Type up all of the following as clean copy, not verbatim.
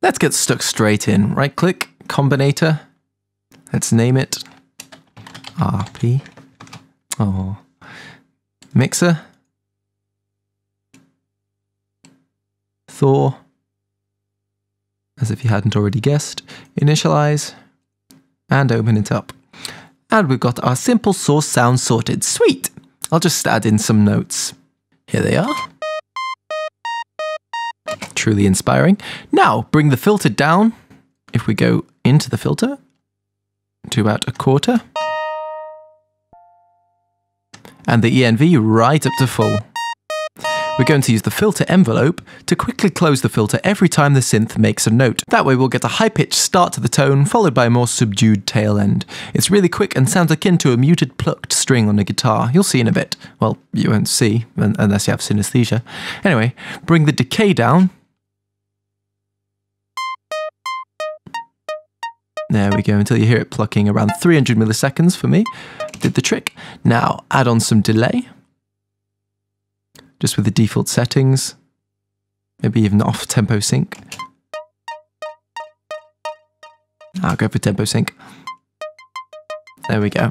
Let's get stuck straight in. Right click, combinator. Let's name it RP. Oh. Mixer. Thor. As if you hadn't already guessed. Initialize. And open it up. And we've got our simple source sound sorted. Sweet! I'll just add in some notes. Here they are. Truly inspiring. Now, bring the filter down. If we go into the filter, to about 1/4. And the ENV right up to full. We're going to use the filter envelope to quickly close the filter every time the synth makes a note. That way we'll get a high-pitched start to the tone, followed by a more subdued tail end. It's really quick and sounds akin to a muted plucked string on a guitar. You'll see in a bit. Well, you won't see, unless you have synesthesia. Anyway, bring the decay down. There we go, until you hear it plucking around 300 milliseconds for me. Did the trick. Now, add on some delay. Just with the default settings. Maybe even off tempo sync. I'll go for tempo sync. There we go.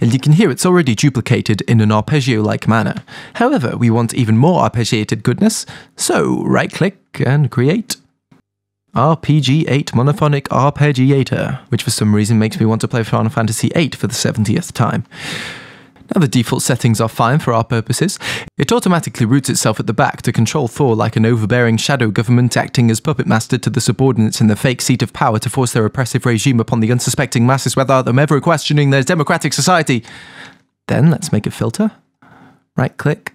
And you can hear it's already duplicated in an arpeggio-like manner. However, we want even more arpeggiated goodness, so right-click and create RPG8 Monophonic Arpeggiator, which for some reason makes me want to play Final Fantasy VIII for the 70th time. Now the default settings are fine for our purposes. It automatically roots itself at the back to control Thor like an overbearing shadow government acting as puppet master to the subordinates in the fake seat of power to force their oppressive regime upon the unsuspecting masses without them ever questioning their democratic society. Then let's make a filter. Right click.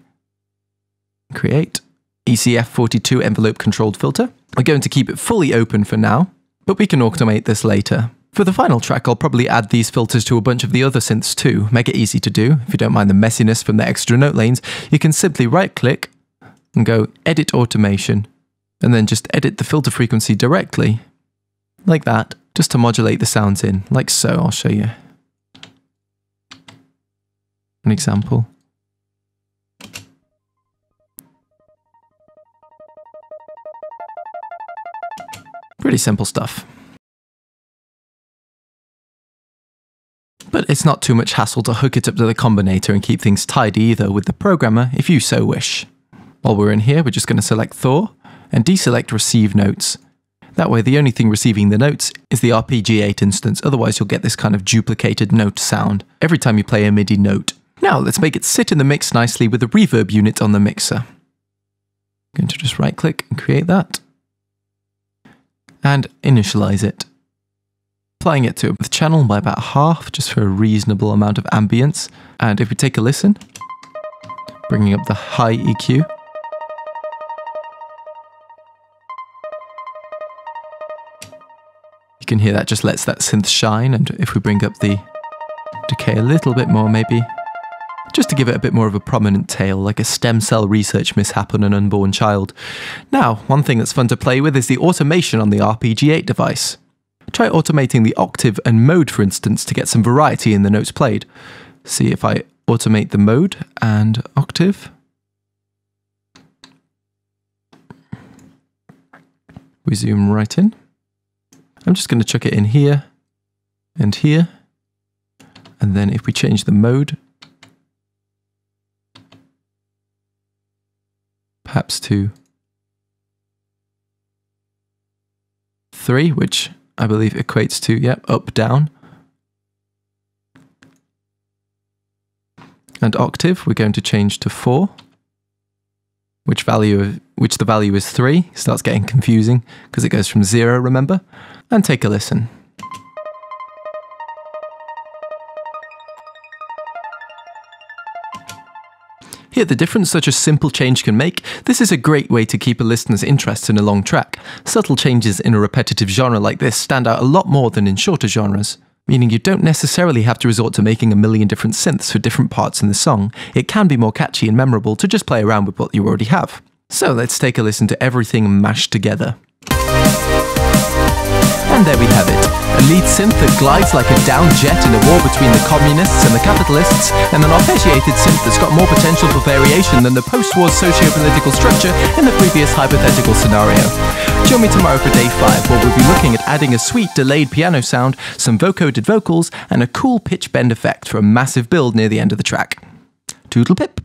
Create. ECF42 envelope controlled filter. We're going to keep it fully open for now, but we can automate this later. For the final track, I'll probably add these filters to a bunch of the other synths too, make it easy to do. If you don't mind the messiness from the extra note lanes, you can simply right-click and go Edit Automation, and then just edit the filter frequency directly, like that, just to modulate the sounds in, like so. I'll show you an example. Pretty simple stuff. But it's not too much hassle to hook it up to the combinator and keep things tidy either with the programmer if you so wish. While we're in here, we're just going to select Thor and deselect Receive Notes. That way the only thing receiving the notes is the Arpeggiator instance, otherwise you'll get this kind of duplicated note sound every time you play a MIDI note. Now let's make it sit in the mix nicely with the reverb unit on the mixer. I'm going to just right click and create that. And initialize it. Applying it to the channel by about half, just for a reasonable amount of ambience. And if we take a listen, bringing up the high EQ. You can hear that just lets that synth shine, and if we bring up the decay a little bit more maybe, just to give it a bit more of a prominent tail, like a stem cell research mishap on an unborn child. Now, one thing that's fun to play with is the automation on the Arpeggiator device. Try automating the octave and mode, for instance, to get some variety in the notes played. See if I automate the mode and octave. We zoom right in. I'm just going to chuck it in here and here. And then if we change the mode, perhaps to 3, which I believe equates to, yep, up, down. And octave, we're going to change to 4, which the value is 3. Starts getting confusing because it goes from 0, remember? And take a listen. Hear the difference such a simple change can make? This is a great way to keep a listener's interest in a long track. Subtle changes in a repetitive genre like this stand out a lot more than in shorter genres, meaning you don't necessarily have to resort to making a million different synths for different parts in the song. It can be more catchy and memorable to just play around with what you already have. So let's take a listen to everything mashed together. And there we have it. A lead synth that glides like a downed jet in a war between the communists and the capitalists, and an arpeggiated synth that's got more potential for variation than the post-war socio-political structure in the previous hypothetical scenario. Join me tomorrow for day 5, where we'll be looking at adding a sweet delayed piano sound, some vocoded vocals, and a cool pitch bend effect for a massive build near the end of the track. Toodle pip!